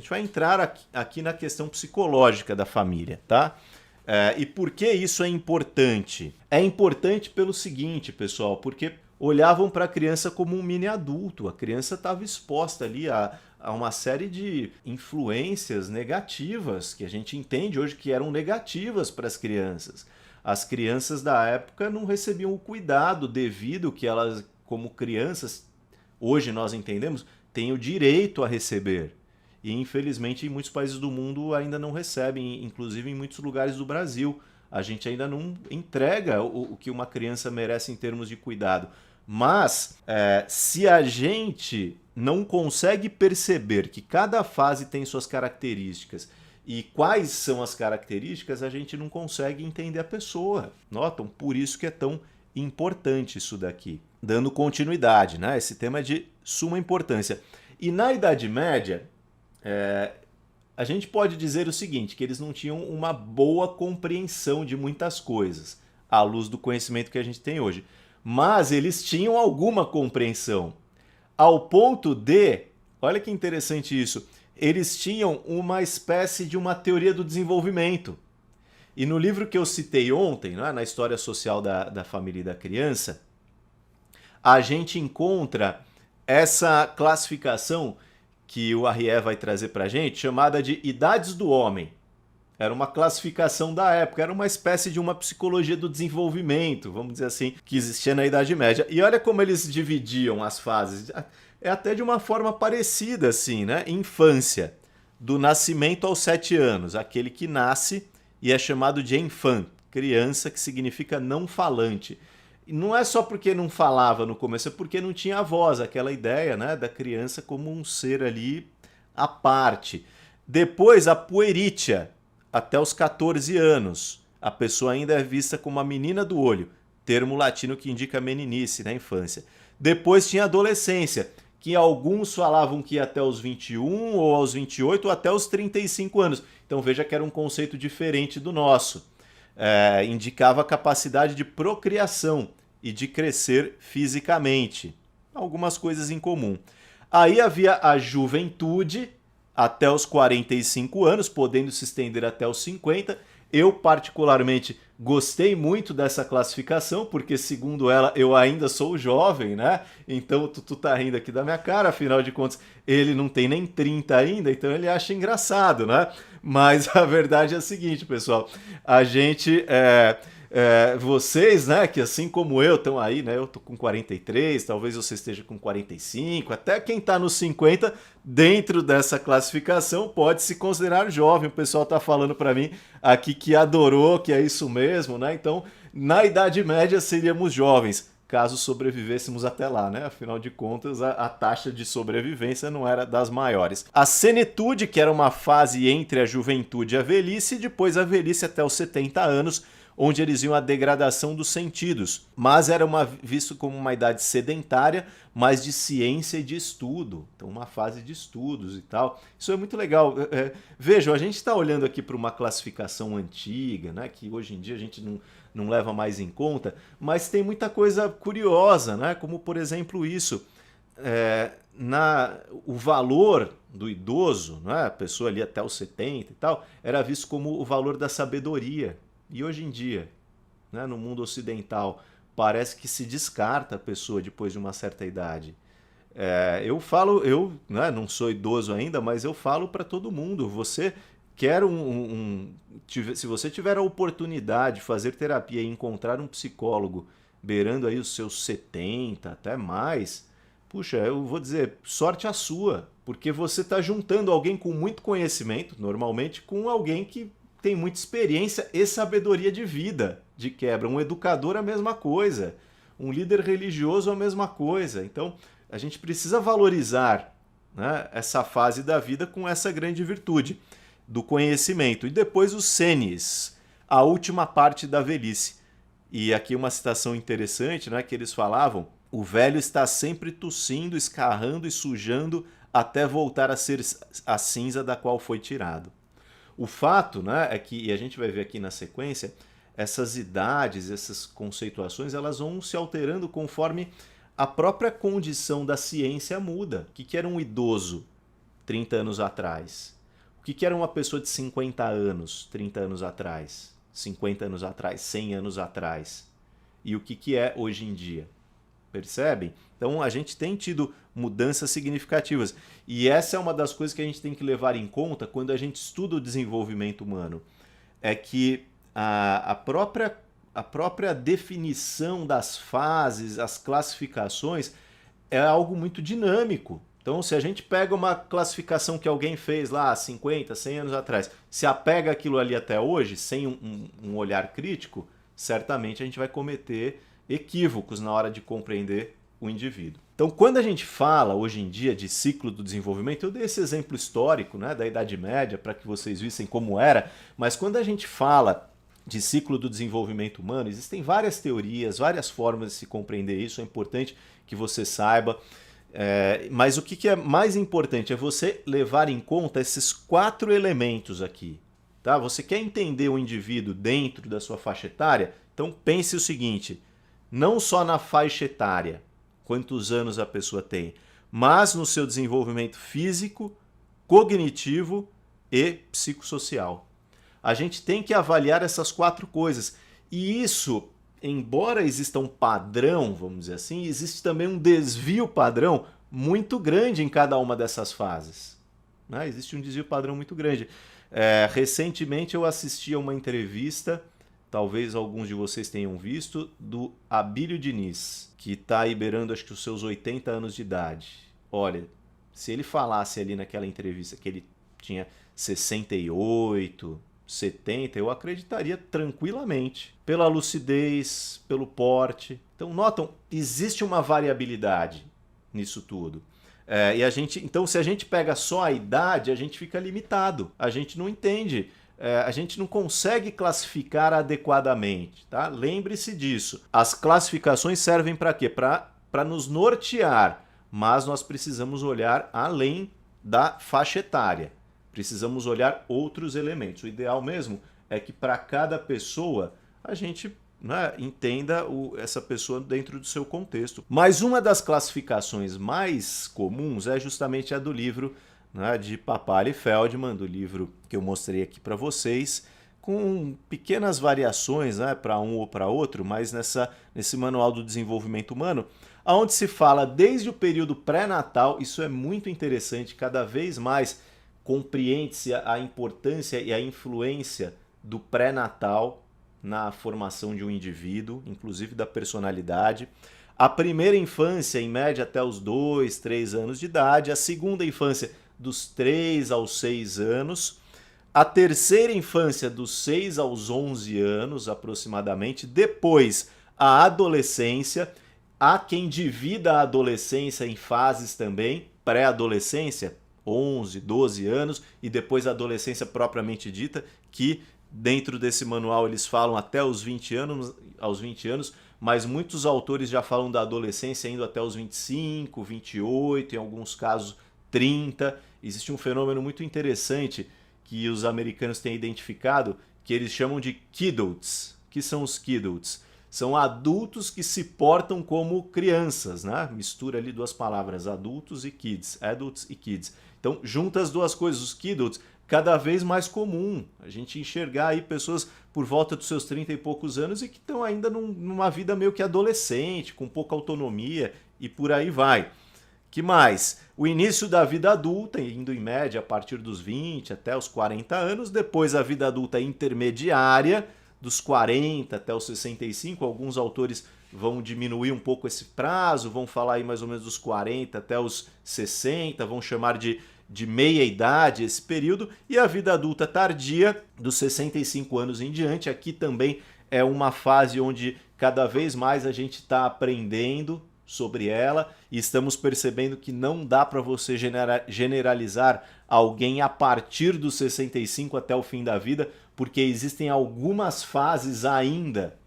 gente vai entrar aqui na questão psicológica da família, tá? E por que isso é importante? É importante pelo seguinte, pessoal, porque olhavam para a criança como um mini adulto. A criança estava exposta ali a uma série de influências negativas que a gente entende hoje que eram negativas para as crianças. As crianças da época não recebiam o cuidado devido que elas, como crianças, hoje nós entendemos, têm o direito a receber. E infelizmente em muitos países do mundo ainda não recebem, inclusive em muitos lugares do Brasil. A gente ainda não entrega o que uma criança merece em termos de cuidado. Mas se a gente não consegue perceber que cada fase tem suas características e quais são as características, a gente não consegue entender a pessoa. Notam? Por isso que é tão importante isso daqui. Dando continuidade, né? Esse tema é de suma importância. E na Idade Média, a gente pode dizer o seguinte, que eles não tinham uma boa compreensão de muitas coisas, à luz do conhecimento que a gente tem hoje. Mas eles tinham alguma compreensão, ao ponto de, olha que interessante isso, eles tinham uma espécie de uma teoria do desenvolvimento. E no livro que eu citei ontem, né, na História Social da Família e da Criança, a gente encontra essa classificação que o Arriès vai trazer para a gente, chamada de Idades do Homem. Era uma classificação da época, era uma espécie de uma psicologia do desenvolvimento, vamos dizer assim, que existia na Idade Média. E olha como eles dividiam as fases, é até de uma forma parecida, assim, né? Infância, do nascimento aos 7 anos, aquele que nasce e é chamado de enfant, criança, que significa não falante. E não é só porque não falava no começo, é porque não tinha voz, aquela ideia, né, da criança como um ser ali à parte. Depois a pueritia, até os 14 anos. A pessoa ainda é vista como a menina do olho, termo latino que indica meninice na infância. Depois tinha a adolescência, que alguns falavam que ia até os 21 ou aos 28 ou até os 35 anos. Então veja que era um conceito diferente do nosso. Indicava a capacidade de procriação e de crescer fisicamente. Algumas coisas em comum. Aí havia a juventude, até os 45 anos, podendo se estender até os 50. Eu, particularmente, gostei muito dessa classificação, porque, segundo ela, eu ainda sou jovem, né? Então, tu tá rindo aqui da minha cara, afinal de contas, ele não tem nem 30 ainda, então ele acha engraçado, né? Mas a verdade é a seguinte, pessoal, a gente... vocês, né, que assim como eu estão aí, né, eu tô com 43, talvez você esteja com 45, até quem tá nos 50, dentro dessa classificação, pode se considerar jovem. O pessoal tá falando para mim aqui que adorou, que é isso mesmo, né? Então, na Idade Média seríamos jovens, caso sobrevivêssemos até lá, né? Afinal de contas, a taxa de sobrevivência não era das maiores. A senetude, que era uma fase entre a juventude e a velhice, e depois a velhice até os 70 anos, onde eles iam a degradação dos sentidos, mas era visto como uma idade sedentária, mas de ciência e de estudo, então uma fase de estudos e tal. Isso é muito legal. Vejam, a gente está olhando aqui para uma classificação antiga, né, que hoje em dia a gente não leva mais em conta, mas tem muita coisa curiosa, né, como por exemplo isso, o valor do idoso, né, a pessoa ali até os 70 e tal, era visto como o valor da sabedoria. E hoje em dia, né, no mundo ocidental, parece que se descarta a pessoa depois de uma certa idade. Eu né, não sou idoso ainda, mas eu falo para todo mundo, você quer se você tiver a oportunidade de fazer terapia e encontrar um psicólogo beirando aí os seus 70, até mais, puxa, eu vou dizer, sorte a sua, porque você está juntando alguém com muito conhecimento, normalmente, com alguém que tem muita experiência e sabedoria de vida, de quebra. Um educador, a mesma coisa. Um líder religioso, a mesma coisa. Então, a gente precisa valorizar, né, essa fase da vida com essa grande virtude do conhecimento. E depois os senes, a última parte da velhice. E aqui uma citação interessante, né, que eles falavam: o velho está sempre tossindo, escarrando e sujando até voltar a ser a cinza da qual foi tirado. O fato, né, é que, e a gente vai ver aqui na sequência, essas idades, essas conceituações, elas vão se alterando conforme a própria condição da ciência muda. O que era um idoso? 30 anos atrás? O que era uma pessoa de 50 anos, 30 anos atrás, 50 anos atrás, 100 anos atrás? E o que é hoje em dia? Percebem? Então a gente tem tido mudanças significativas. E essa é uma das coisas que a gente tem que levar em conta quando a gente estuda o desenvolvimento humano. É que a própria definição das fases, as classificações, é algo muito dinâmico. Então, se a gente pega uma classificação que alguém fez lá 50, 100 anos atrás, se apega aquilo ali até hoje, sem um olhar crítico, certamente a gente vai cometer equívocos na hora de compreender o indivíduo. Então, quando a gente fala hoje em dia de ciclo do desenvolvimento, eu dei esse exemplo histórico, né, da Idade Média para que vocês vissem como era, mas quando a gente fala de ciclo do desenvolvimento humano, existem várias teorias, várias formas de se compreender isso, é importante que você saiba. Mas o que é mais importante é você levar em conta esses 4 elementos aqui. Tá? Você quer entender o indivíduo dentro da sua faixa etária? Então pense o seguinte, não só na faixa etária, quantos anos a pessoa tem, mas no seu desenvolvimento físico, cognitivo e psicossocial. A gente tem que avaliar essas 4 coisas. E isso, embora exista um padrão, vamos dizer assim, existe também um desvio padrão muito grande em cada uma dessas fases. Né? Existe um desvio padrão muito grande. Recentemente eu assisti a uma entrevista, talvez alguns de vocês tenham visto, do Abílio Diniz, que está aí beirando acho que os seus 80 anos de idade. Olha, se ele falasse ali naquela entrevista que ele tinha 68, 70, eu acreditaria tranquilamente. Pela lucidez, pelo porte. Então, notam, existe uma variabilidade nisso tudo. Então, se a gente pega só a idade, a gente fica limitado. A gente não entende. A gente não consegue classificar adequadamente. Tá? Lembre-se disso. As classificações servem para quê? Para nos nortear. Mas nós precisamos olhar além da faixa etária. Precisamos olhar outros elementos. O ideal mesmo é que para cada pessoa a gente, né, entenda essa pessoa dentro do seu contexto. Mas uma das classificações mais comuns é justamente a do livro, né, de Papali Feldman, do livro que eu mostrei aqui para vocês, com pequenas variações, né, para um ou para outro, mas nesse manual do desenvolvimento humano, onde se fala desde o período pré-natal. Isso é muito interessante, cada vez mais compreende-se a importância e a influência do pré-natal na formação de um indivíduo, inclusive da personalidade. A primeira infância, em média, até os 2, 3 anos de idade. A segunda infância, dos 3 aos 6 anos. A terceira infância, dos 6 aos 11 anos, aproximadamente. Depois, a adolescência. Há quem divida a adolescência em fases também. Pré-adolescência, 11, 12 anos, e depois a adolescência propriamente dita, que dentro desse manual eles falam até os 20 anos, mas muitos autores já falam da adolescência indo até os 25, 28, em alguns casos 30. Existe um fenômeno muito interessante que os americanos têm identificado, que eles chamam de kidults. O que são os kidults? São adultos que se portam como crianças, né? Mistura ali 2 palavras, adultos e kids, adults e kids. Então, junta as 2 coisas, os kidults, cada vez mais comum a gente enxergar aí pessoas por volta dos seus 30 e poucos anos e que estão ainda numa vida meio que adolescente, com pouca autonomia e por aí vai. Que mais? O início da vida adulta, indo em média a partir dos 20 até os 40 anos, depois a vida adulta intermediária, dos 40 até os 65, alguns autores vão diminuir um pouco esse prazo, vão falar aí mais ou menos dos 40 até os 60, vão chamar de meia-idade esse período, e a vida adulta tardia, dos 65 anos em diante. Aqui também é uma fase onde cada vez mais a gente está aprendendo sobre ela e estamos percebendo que não dá para você generalizar alguém a partir dos 65 até o fim da vida, porque existem algumas fases ainda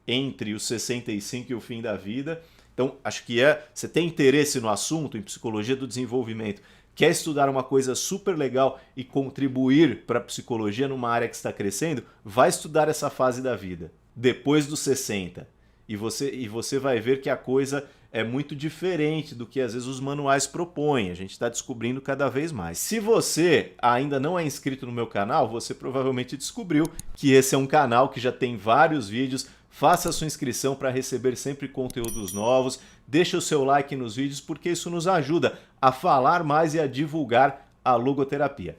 entre os 65 e o fim da vida. Então, acho que você tem interesse no assunto, em psicologia do desenvolvimento, quer estudar uma coisa super legal e contribuir para a psicologia numa área que está crescendo, vai estudar essa fase da vida, depois dos 60. E você vai ver que a coisa é muito diferente do que às vezes os manuais propõem. A gente está descobrindo cada vez mais. Se você ainda não é inscrito no meu canal, você provavelmente descobriu que esse é um canal que já tem vários vídeos. Faça a sua inscrição para receber sempre conteúdos novos. Deixe o seu like nos vídeos porque isso nos ajuda a falar mais e a divulgar a logoterapia.